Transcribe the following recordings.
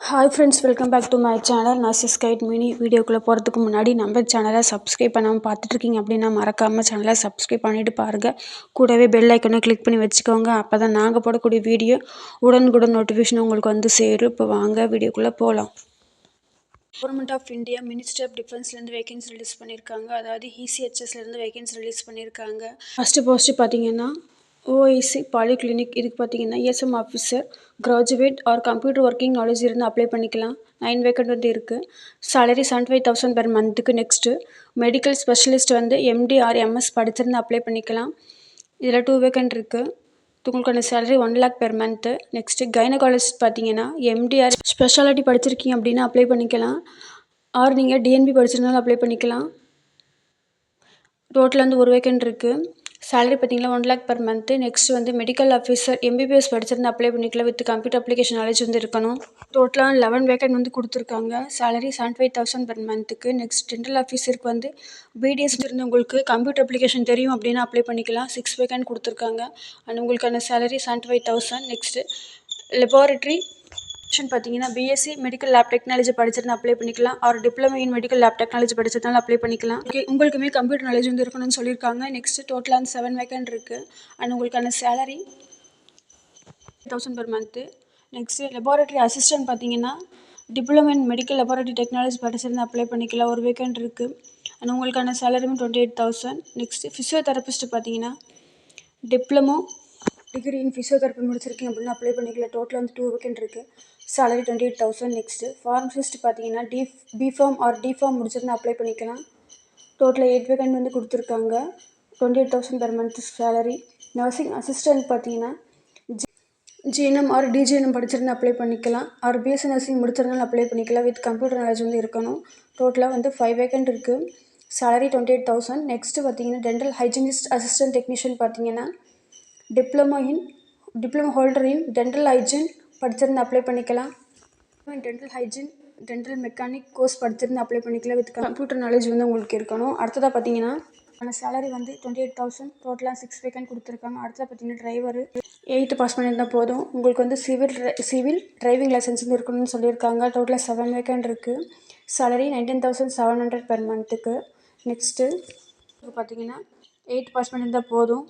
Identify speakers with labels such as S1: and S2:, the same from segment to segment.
S1: Hi friends, welcome back to my channel. Nurses guide mini. வீடியோக்குள்ளே போகிறதுக்கு முன்னாடி நம்ம சேனலை சப்ஸ்கிரைப் பண்ணாமல் பார்த்துட்ருக்கீங்க அப்படின்னா மறக்காமல் சேனலை சப்ஸ்கிரைப் பண்ணிவிட்டு பாருங்கள். கூடவே பெல் ஐக்கனை கிளிக் பண்ணி வச்சுக்கோங்க. அப்போ தான் நாங்கள் போடக்கூடிய வீடியோ உடனுக்குடன் நோட்டிஃபிகேஷன் உங்களுக்கு வந்து சேரும். இப்போ வாங்க வீடியோக்குள்ளே போகலாம். Government of India ministry of டிஃபென்ஸ்லேருந்து வேகன்சி ரிலீஸ் பண்ணியிருக்காங்க. அதாவது இசிஹெச்எஸ்லேருந்து வேகன்சி ரிலீஸ் பண்ணியிருக்காங்க. ஃபஸ்ட்டு போஸ்ட்டு பார்த்தீங்கன்னா ஓஐசி பாலிகிளினிக். இதுக்கு பார்த்தீங்கன்னா ESM officer, graduate or computer working knowledge இருந்து அப்ளை பண்ணிக்கலாம். 9 வேக்கண்ட் வந்து இருக்குது. சேலரி 75,000 பெர் மந்த்துக்கு. நெக்ஸ்ட்டு மெடிக்கல் ஸ்பெஷலிஸ்ட் வந்து எம்டி ஆர் எம்எஸ் படிச்சிருந்து அப்ளை பண்ணிக்கலாம். இதில் 2 வேக்கண்ட் இருக்குது. உங்களுக்கான salary 1 lakh per month. Next gynaecologist பார்த்தீங்கன்னா எம்டிஆர் ஸ்பெஷாலிட்டி படிச்சிருக்கீங்க அப்படின்னா அப்ளை பண்ணிக்கலாம். ஆர் நீங்கள் டிஎன்பி படிச்சிருந்தாலும் அப்ளை பண்ணிக்கலாம். டோட்டல் வந்து 1 வேக்கண்ட் இருக்குது. சேலரி பார்த்தீங்கன்னா 1 lakh பெர் மந்த்து. நெக்ஸ்ட் வந்து மெடிக்கல் ஆஃபீஸர் எம்பிபிஎஸ் படிச்சிருந்து அப்ளை பண்ணிக்கலாம். வித் கம்ப்யூட்டர் அப்ளிகேஷன் நாலேஜ் வந்து இருக்கணும். டோட்டலாக 11 வேக்கண்ட் வந்து கொடுத்துருக்காங்க. சேலரி 75,000 பெர் மந்த்துக்கு. நெக்ஸ்ட் டென்டல் ஆஃபீஸருக்கு வந்து பிடிஎஸ் இருந்து உங்களுக்கு கம்ப்யூட்டர் அப்ளிகேஷன் தெரியும் அப்படின்னா அப்ளை பண்ணிக்கலாம். 6 வேக்கண்ட் கொடுத்துருக்காங்க. அண்ட் உங்களுக்கான சேலரி 75,000. நெக்ஸ்ட்டு லெபார்ட்ரி பார்த்தீங்கன்னா பிஎஸ்சி மெடிக்கல் லேப் டெக்னாலஜி படிச்சிருந்தா அப்ளை பண்ணிக்கலாம். R diploma in medical lab technology படிச்சிருந்தாலும் அப்ளை பண்ணிக்கலாம். உங்களுக்குமே கம்ப்யூட்டர் நாலேஜ் வந்து இருக்கணும்னு சொல்லியிருக்காங்க. நெக்ஸ்ட் டோட்டலாக 7 வேக்கண்ட் இருக்குது. அண்ட் உங்களுக்கான salary 1,000 per month. Next laboratory assistant பார்த்தீங்கன்னா diploma in medical laboratory technology படிச்சிருந்தா அப்ளை பண்ணிக்கலாம். 1 வேக்கண்ட் இருக்குது. அண்ட் உங்களுக்கான சேலரியும் 28,000. நெக்ஸ்ட்டு ஃபிசியோதெரபிஸ்ட் பார்த்தீங்கன்னா டிப்ளமோ டிகிரி இன் ஃபிசியோதெரப்பி முடிச்சிருக்கீங்க அப்படின்னா அப்ளை பண்ணிக்கலாம். டோட்டலாக வந்து 2 வேக்கண்ட் இருக்குது. சேலரி 28,000. நெக்ஸ்ட்டு ஃபார்மசிஸ்ட் பார்த்தீங்கன்னா பிஃபார்ம் ஆர் டிஃபார்ம் முடிச்சிருந்தா அப்ளை பண்ணிக்கலாம். டோட்டலாக 8 வேக்கண்ட் வந்து கொடுத்துருக்காங்க. 28,000 per month salary. Nursing assistant பார்த்தீங்கன்னா ஜிஎன்எம் ஆர் டிஜிஎன்எம் படிச்சிருந்தா அப்ளை பண்ணிக்கலாம். ஆர் பிஎஸ்சி நர்சிங் முடிச்சிருந்தாலும் அப்ளை பண்ணிக்கலாம். வித் கம்ப்யூட்டர் நாலேஜ் வந்து இருக்கணும். டோட்டலாக வந்து 5 வேக்கண்ட் இருக்குது. சேலரி 28,000. நெக்ஸ்ட்டு பார்த்தீங்கன்னா டென்டல் ஹைஜீனிஸ்ட் அசிஸ்டன்ட் டெக்னீஷியன் பார்த்தீங்கன்னா diploma holder in dental hygiene படிச்சிருந்து அப்ளை பண்ணிக்கலாம். Dental hygiene dental mechanic course படிச்சிருந்து அப்ளை பண்ணிக்கலாம். வித் கம்ப்யூட்டர் நாலேஜ் வந்து உங்களுக்கு இருக்கணும். அடுத்ததாக பார்த்தீங்கன்னா அந்த சேலரி வந்து 28,000. டோட்டலாக 6 வேக்கண்ட் கொடுத்துருக்காங்க. அடுத்ததாக பார்த்தீங்கன்னா டிரைவர் 8th பாஸ் பண்ணியிருந்தால் போதும். உங்களுக்கு வந்து சிவில் டிரைவிங் லைசன்ஸ் வந்து இருக்கணும்னு சொல்லியிருக்காங்க. டோட்டலாக 7 வேக்கண்ட் இருக்குது. சேலரி 19,700 பெர் மந்த்துக்கு. நெக்ஸ்ட்டு பார்த்தீங்கன்னா 8th பாஸ் பண்ணியிருந்தால் போதும்.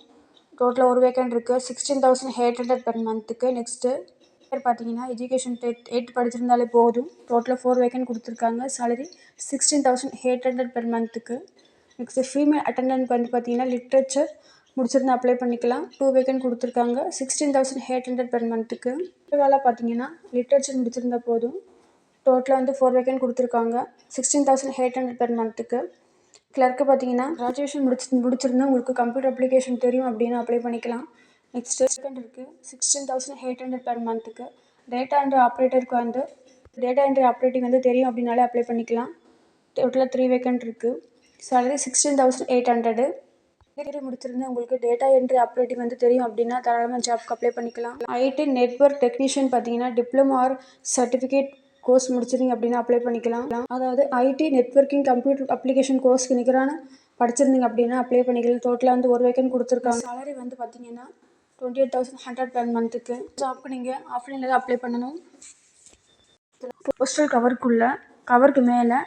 S1: டோட்டலாக 1 வேக்கண்ட் இருக்குது. 16,800 பெர் மந்த்துக்கு. நெக்ஸ்ட்டு பார்த்தீங்கன்னா எஜுகேஷன் 8th படிச்சிருந்தாலே போதும். டோட்டலாக 4 வேக்கண்ட் கொடுத்துருக்காங்க. சேலரி 16,800 பெர் மந்த்துக்கு. நெக்ஸ்ட்டு ஃபீமேல் அட்டெண்டன்ட் வந்து பார்த்தீங்கன்னா லிட்ரேச்சர் முடிச்சிருந்தா அப்ளை பண்ணிக்கலாம். 2 வேக்கண்ட் கொடுத்துருக்காங்க. 16,800 பெர் மந்த்துக்கு. வேலை பார்த்தீங்கன்னா லிட்ரேச்சர் முடிச்சிருந்தா போதும். டோட்டலாக வந்து 4 வேக்கண்ட் கொடுத்துருக்காங்க. 16,800 பெர் மந்த்துக்கு. கிளர்க்கு பார்த்தீங்கன்னா கிராஜுவேஷன் முடிச்சிருந்தா உங்களுக்கு கம்ப்யூட்டர் அப்ளிகேஷன் தெரியும் அப்படின்னு அப்ளை பண்ணிக்கலாம். நெக்ஸ்ட்டு செகண்ட் இருக்குது 16,800 பெர் மந்த்துக்கு. டேட்டா என்ட்ரி ஆப்ரேட்டருக்கு வந்து டேட்டா என்ட்ரி ஆப்ரேட்டிங் வந்து தெரியும் அப்படின்னாலே அப்ளை பண்ணிக்கலாம். டோட்டலாக 3 வேக்கண்ட் இருக்குது. சேலரி 16,800. டிகிரி முடிச்சிருந்தா உங்களுக்கு டேட்டா என்ட்ரி ஆப்ரேட்டிங் வந்து தெரியும் அப்படின்னா தாராளமாக ஜாப்க்கு அப்ளை பண்ணிக்கலாம். ஐடி நெட்வொர்க் டெக்னீஷியன் பார்த்தீங்கன்னா டிப்ளமோ ஆர் சர்டிஃபிகேட் கோர்ஸ் முடிச்சிருந்தீங்க அப்படின்னா அப்ளை பண்ணிக்கலாம். அதாவது ஐடி நெட்வொர்க்கிங் கம்ப்யூட்டர் அப்ளிகேஷன் கோர்ஸ்க்கு நிகரான படிச்சிருந்தீங்க அப்படின்னா அப்ளை பண்ணிக்கலாம். டோட்டலாக வந்து 1 வேக்கண்ட் கொடுத்துருக்காங்க. சேலரி வந்து பார்த்தீங்கன்னா 28,100 பெர் மந்த்துக்கு. ஜாப்க்கு நீங்கள் ஆஃப்லைனில் தான் அப்ளை பண்ணணும். போஸ்டல் கவருக்கு மேலே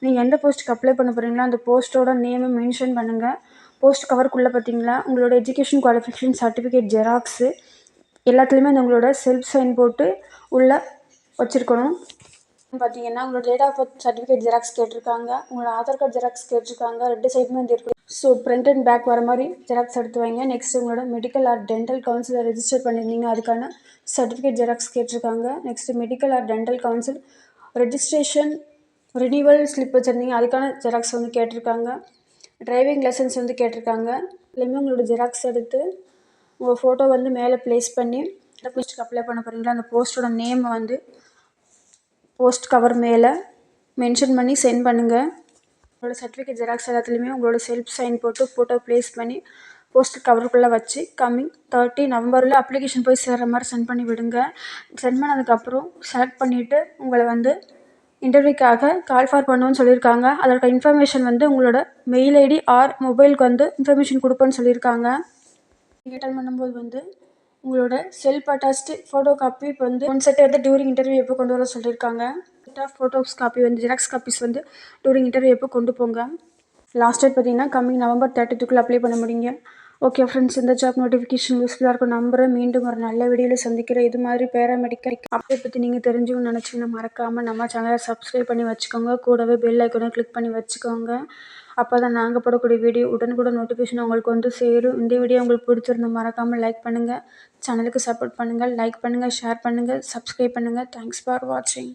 S1: நீங்கள் எந்த போஸ்ட்டுக்கு அப்ளை பண்ண போகிறீங்களோ அந்த போஸ்ட்டோட நேமை மென்ஷன் பண்ணுங்கள். போஸ்ட் கவருக்குள்ளே பார்த்தீங்களா உங்களோட எஜுகேஷன் குவாலிஃபிகேஷன் சர்டிஃபிகேட் ஜெராக்ஸு எல்லாத்துலேயுமே அந்த உங்களோட செல்ஃப் சைன் போட்டு உள்ளே வச்சுருக்கணும். பார்த்தீங்கன்னா உங்களோட date of birth certificate xerox கேட்டிருக்காங்க. உங்களோட ஆதார் கார்டு ஜெராக்ஸ் கேட்டிருக்காங்க. 2 சைடுமே வந்து இருக்குது. ஸோ ஃப்ரண்ட் அண்ட் பேக் வர மாதிரி ஜெராக்ஸ் எடுத்து வைங்க. நெக்ஸ்ட் உங்களோட மெடிக்கல் ஆர் டென்டல் கவுன்சிலில் ரெஜிஸ்டர் பண்ணியிருந்தீங்க அதுக்கான சர்டிஃபிகேட் ஜெராக்ஸ் கேட்டிருக்காங்க. Next medical or dental council registration renewal slip வச்சுருந்தீங்க அதுக்கான ஜெராக்ஸ் வந்து கேட்டிருக்காங்க. டிரைவிங் லைசன்ஸ் வந்து கேட்டிருக்காங்க. எல்லாமே உங்களோட ஜெராக்ஸ் எடுத்து உங்கள் ஃபோட்டோ வந்து மேலே ப்ளேஸ் பண்ணி எந்த போஸ்ட்டுக்கு அப்ளை பண்ண போகிறீங்களோ அந்த போஸ்ட்டோட நேமை வந்து போஸ்ட் கவர் மேலே மென்ஷன் பண்ணி சென்ட் பண்ணுங்கள். உங்களோட சர்டிஃபிகேட் ஜெராக்ஸ் எல்லாத்துலேயுமே உங்களோட செல்ஃப் சைன் போட்டு ஃபோட்டோ ப்ளேஸ் பண்ணி போஸ்ட் கவருக்குள்ளே வச்சு கம்மிங் 30 நவம்பரில் அப்ளிகேஷன் போய் சேர்கிற மாதிரி சென்ட் பண்ணி விடுங்க. சென்ட் பண்ணதுக்கப்புறம் செலக்ட் பண்ணிவிட்டு உங்களை வந்து இன்டர்வியூக்காக கால் ஃபார் பண்ணுவோன்னு சொல்லியிருக்காங்க. அதோட இன்ஃபர்மேஷன் வந்து உங்களோட மெயில் ஐடி ஆர் மொபைலுக்கு வந்து இன்ஃபர்மேஷன் கொடுப்பேன்னு சொல்லியிருக்காங்க. நீங்கள் அட்டன் பண்ணும்போது வந்து உங்களோட செல்ஃப் அட்டாச்டு ஃபோட்டோ காப்பி இப்போ வந்து ஒன் செட் வந்து டியூரிங் இன்டர்வியூ எப்போ கொண்டு வர சொல்லியிருக்காங்க. செட் ஆஃப் ஃபோட்டோஸ் காப்பி வந்து ஜெராக்ஸ் காப்பீஸ் வந்து டியூரிங் இன்டர்வியூ எப்போ கொண்டு போங்க. லாஸ்ட் டேட் பார்த்தீங்கன்னா கம்மிங் November 32க்குள்ளே அப்ளை பண்ண முடியுங்க. ஓகே ஃப்ரெண்ட்ஸ், இந்த ஜாப் நோட்டிஃபிகேஷன் யூஸ்ஃபுல்லாக இருக்கும் நம்புறேன். மீண்டும் ஒரு நல்ல வீடியோவில் சந்திக்கிறேன். இது மாதிரி பேராமெடிக்கல் அப்டேட் பற்றி நீங்கள் தெரிஞ்சுக்கணும்னு நினச்சிங்கன்னா மறக்காமல் நம்ம சேனலை சப்ஸ்கிரைப் பண்ணி வச்சுக்கோங்க. கூடவே பெல் ஐக்கனை கிளிக் பண்ணி வச்சுக்கோங்க. அப்போ தான் நாங்கள் போடக்கூடிய வீடியோ உடனுக்குடன் நோட்டிஃபிகேஷன் உங்களுக்கு வந்து சேரும். இந்த வீடியோ உங்களுக்கு பிடிச்சிருந்தா மறக்காமல் லைக் பண்ணுங்கள். சேனலுக்கு சப்போர்ட் பண்ணுங்கள். லைக் பண்ணுங்கள், ஷேர் பண்ணுங்கள், சப்ஸ்கிரைப் பண்ணுங்கள். தேங்க்ஸ் ஃபார் வாட்சிங்.